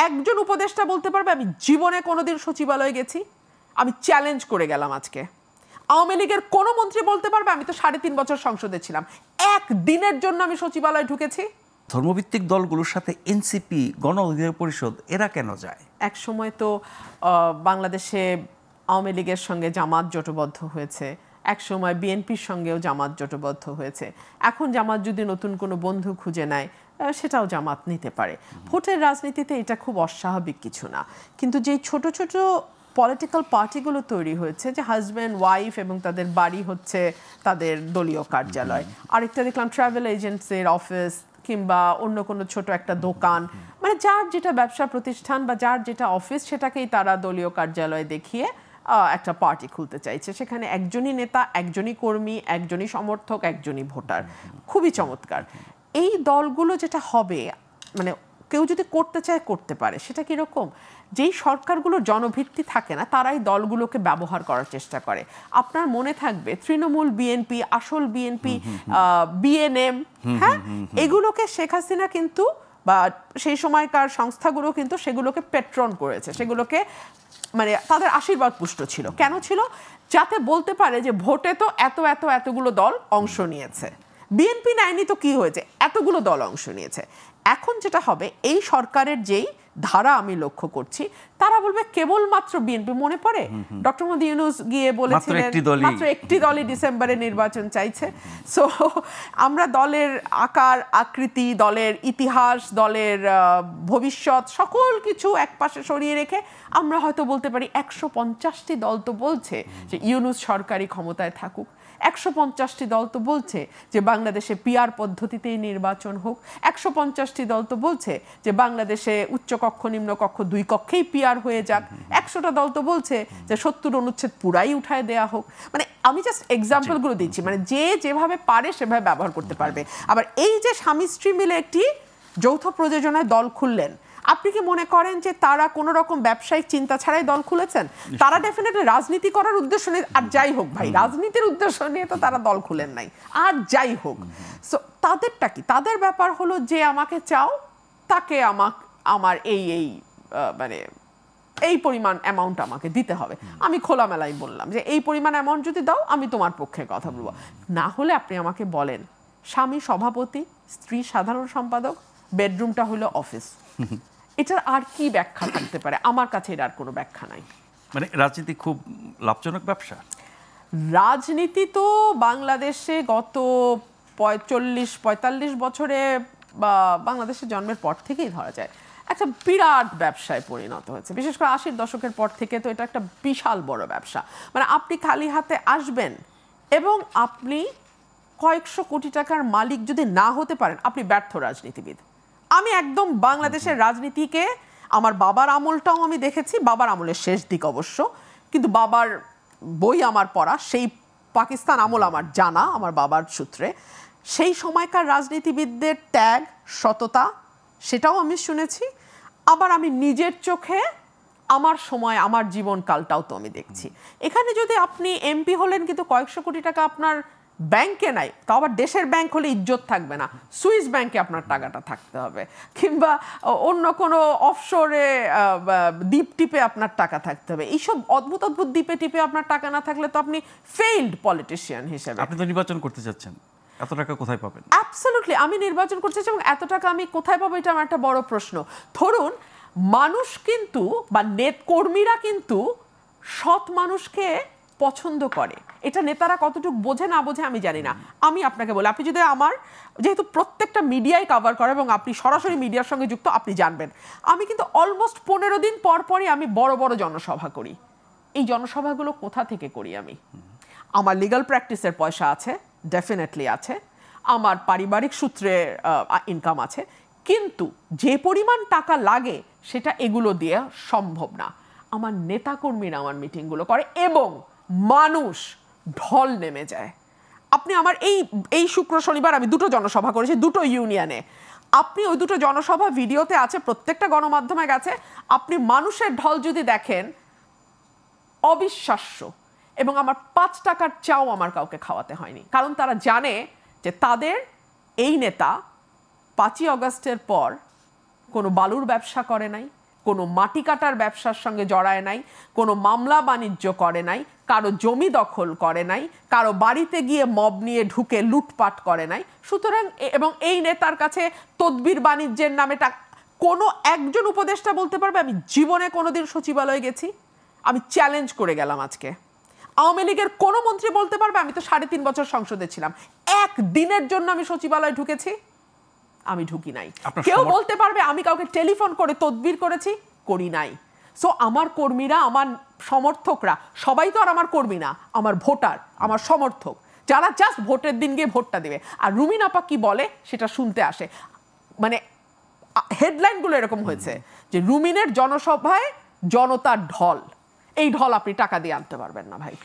একজন উপদেষ্টা বলতে পারবে আমি জীবনে কোনোদিন সচিবালয়ে গেছি? আমি চ্যালেঞ্জ করে গেলাম আজকে। আওয়ামী লীগের কোনো মন্ত্রী বলতে পারবে আমি তো 3.5 বছর সংসদে ছিলাম, একদিনের জন্য আমি সচিবালয়ে ঢুকেছি? ধর্মভিত্তিক দলগুলোর সাথে এনসিপি, গণ অধিকার পরিষদ এরা কেন যায়? এক সময় তো বাংলাদেশে আওয়ামী লীগের সঙ্গে জামাত জোটবদ্ধ হয়েছে, এক সময় বিএনপির সঙ্গেও জামাত জোটবদ্ধ হয়েছে। এখন জামাত যদি নতুন কোনো বন্ধু খুঁজে নেয় সেটাও জামাত নিতে পারে। ভোটের রাজনীতিতে এটা খুব অস্বাভাবিক কিছু না, কিন্তু যেই ছোট ছোট পলিটিক্যাল পার্টিগুলো তৈরি হয়েছে, যে হাজব্যান্ড ওয়াইফ এবং তাদের বাড়ি হচ্ছে তাদের দলীয় কার্যালয়, আরেকটা দেখলাম ট্রাভেল এজেন্টসের অফিস কিংবা অন্য কোনো ছোট একটা দোকান, মানে যার যেটা ব্যবসা প্রতিষ্ঠান বা যার যেটা অফিস সেটাকেই তারা দলীয় কার্যালয় দেখিয়ে একটা পার্টি খুলতে চাইছে। সেখানে একজনই নেতা, একজনই কর্মী, একজনই সমর্থক, একজনই ভোটার। খুবই চমৎকার। এই দলগুলো যেটা হবে, মানে কেউ যদি করতে চায় করতে পারে। সেটা কীরকম? যেই সরকারগুলো জনভিত্তি থাকে না তারাই দলগুলোকে ব্যবহার করার চেষ্টা করে। আপনার মনে থাকবে তৃণমূল, বিএনপি, আসল বিএনপি, বিএনএম, হ্যাঁ, এগুলোকে শেখ হাসিনা কিন্তু বা সেই সময়কার সংস্থাগুলো কিন্তু সেগুলোকে পেট্রন করেছে, সেগুলোকে মানে তাদের আশীর্বাদ পুষ্ট ছিল। কেন ছিল? যাতে বলতে পারে যে ভোটে তো এতগুলো দল অংশ নিয়েছে, বিএনপি নেয়নি তো কি হয়েছে, এতগুলো দল অংশ নিয়েছে। এখন যেটা হবে, এই সরকারের যেই ধারা আমি লক্ষ্য করছি, তারা বলবে কেবলমাত্র বিএনপি। মনে পড়ে ডক্টর মোহাম্মদ ইউনূস গিয়ে বলেছিলেন মাত্র একটি দলই ডিসেম্বরে নির্বাচন চাইছে। সো আমরা দলের আকার আকৃতি, দলের ইতিহাস, দলের ভবিষ্যৎ সকল কিছু একপাশে সরিয়ে রেখে আমরা হয়তো বলতে পারি 150টি দল তো বলছে যে ইউনূস সরকারি ক্ষমতায় থাকুক, 150টি দল তো বলছে যে বাংলাদেশে পিআর পদ্ধতিতেই নির্বাচন হোক, 150টি দল তো বলছে যে বাংলাদেশে উচ্চকক্ষ নিম্নকক্ষ 2 কক্ষেই পিআর হয়ে যাক, 100টা দল তো বলছে যে 70 অনুচ্ছেদ পুরাই উঠায় দেয়া হোক। মানে আমি জাস্ট এক্সাম্পলগুলো দিচ্ছি, মানে যে যেভাবে পারে সেভাবে ব্যবহার করতে পারবে। আবার এই যে স্বামী স্ত্রী মিলে একটি যৌথ প্রযোজনায় দল খুললেন, আপনি কি মনে করেন যে তারা কোনো রকম ব্যবসায়িক চিন্তা ছাড়াই দল খুলেছেন? তারা ডেফিনেটলি রাজনীতি করার উদ্দেশ্য নিয়ে, আর যাই হোক ভাই, রাজনীতির উদ্দেশ্য নিয়ে তো তারা দল খুলেন নাই, আর যাই হোক। সো তাদেরটা কি? তাদের ব্যাপার হলো যে আমাকে চাও, তাকে আমার মানে এই পরিমাণ অ্যামাউন্ট আমাকে দিতে হবে। আমি খোলামেলাই বললাম যে এই পরিমাণ অ্যামাউন্ট যদি দাও আমি তোমার পক্ষে কথা বলবো। না হলে আপনি আমাকে বলেন স্বামী সভাপতি, স্ত্রী সাধারণ সম্পাদক, বেডরুমটা হলো অফিস। এটার আর কি ব্যাখ্যা থাকতে পারে? আমার কাছে এর আর কোনো ব্যাখ্যা নাই। মানে রাজনীতি খুব লাভজনক ব্যবসা। রাজনীতি তো বাংলাদেশে গত 45-45 বছরে বা বাংলাদেশের জন্মের পর থেকেই ধরা যায় একটা বিরাট ব্যবসায় পরিণত হয়েছে। বিশেষ করে 80-র দশকের পর থেকে তো এটা একটা বিশাল বড় ব্যবসা। মানে আপনি খালি হাতে আসবেন এবং আপনি কয়েকশো কোটি টাকার মালিক যদি না হতে পারেন, আপনি ব্যর্থ রাজনীতিবিদ। আমি একদম বাংলাদেশের রাজনীতিকে আমার বাবার আমলটাও আমি দেখেছি, বাবার আমলের শেষ দিক অবশ্য, কিন্তু বাবার বই আমার পড়া, সেই পাকিস্তান আমল আমার জানা আমার বাবার সূত্রে। সেই সময়কার রাজনীতিবিদদের ত্যাগ, সততা, সেটাও আমি শুনেছি। আবার আমি নিজের চোখে আমার সময়, আমার জীবনকালটাও তো আমি দেখছি। এখানে যদি আপনি এমপি হলেন কিন্তু কয়েকশো কোটি টাকা আপনার ব্যাংকে নাই, তো আবার দেশের ব্যাংক হলে ইজ্জত থাকবে না, সুইস ব্যাংকে আপনার টাকাটা থাকতে হবে, কিংবা অন্য কোনো অফশোরে দ্বীপ টিপে আপনার টাকা থাকতে হবে। এইসব অদ্ভুত অদ্ভুত দ্বীপে টিপে আপনার টাকা না থাকলে তো আপনি ফেইল্ড পলিটিশিয়ান হিসেবে। আপনি তো নির্বাচন করতে চাচ্ছেন, এত টাকা কোথায় পাবেন? অ্যাবসলিউটলি আমি নির্বাচন করতে চাই এবং এত টাকা আমি কোথায় পাবো এটা আমার একটা বড় প্রশ্ন। ধরুন মানুষ কিন্তু বা কর্মীরা কিন্তু সৎ মানুষকে পছন্দ করে, এটা নেতারা কতটুকু বোঝে না বোঝে আমি জানি না। আমি আপনাকে বলি, আপনি যদি আমার, যেহেতু প্রত্যেকটা মিডিয়ায় কভার করে এবং আপনি সরাসরি মিডিয়ার সঙ্গে যুক্ত, আপনি জানবেন আমি কিন্তু অলমোস্ট 15 দিন পর পরই আমি বড় বড় জনসভা করি। এই জনসভাগুলো কোথা থেকে করি? আমি আমার লিগ্যাল প্র্যাকটিসের পয়সা আছে, ডেফিনেটলি আছে, আমার পারিবারিক সূত্রে ইনকাম আছে, কিন্তু যে পরিমাণ টাকা লাগে সেটা এগুলো দিয়ে সম্ভব না। আমার নেতাকর্মীরা আমার মিটিংগুলো করে এবং মানুষ ঢল নেমে যায়। আপনি আমার এই শুক্র শনিবার আমি 2টো জনসভা করেছি 2টো ইউনিয়নে। আপনি ওই 2টো জনসভা ভিডিওতে আছে, প্রত্যেকটা গণমাধ্যমে গেছে। আপনি মানুষের ঢল যদি দেখেন, অবিশ্বাস্য। এবং আমার 5 টাকার চাও আমার কাউকে খাওয়াতে হয়নি, কারণ তারা জানে যে তাদের এই নেতা 5ই অগস্টের পর কোনো বালুর ব্যবসা করে নাই, কোনো মাটি কাটার ব্যবসার সঙ্গে জড়ায় নাই, কোনো মামলা বাণিজ্য করে নাই, কারো জমি দখল করে নাই, কারো বাড়িতে গিয়ে মব নিয়ে ঢুকে লুটপাট করে নাই। সুতরাং এবং এই নেতার কাছে তদবির বাণিজ্যের নামে কোনো একজন উপদেষ্টা বলতে পারবে আমি জীবনে কোনোদিন সচিবালয়ে গেছি? আমি চ্যালেঞ্জ করে গেলাম আজকে। আওয়ামী লীগের কোনো মন্ত্রী বলতে পারবে আমি তো 3.5 বছর সংসদে ছিলাম, একদিনের জন্য আমি সচিবালয়ে ঢুকেছি? আমি ঢুকি নাই। কেউ বলতে পারবে আমি কাউকে টেলিফোন করে তদবির করেছি? করি নাই। সো আমার কর্মীরা, আমার সমর্থকরা সবাই তো আর আমার কর্মী না, আমার ভোটার, আমার সমর্থক, যারা জাস্ট ভোটের দিন গিয়ে ভোটটা দেবে। আর রুমিন আপা কি বলে সেটা শুনতে আসে, মানে হেডলাইনগুলো এরকম হয়েছে যে রুমিনের জনসভায় জনতার ঢল। এই ঢল আপনি টাকা দিয়ে আনতে পারবেন না ভাই।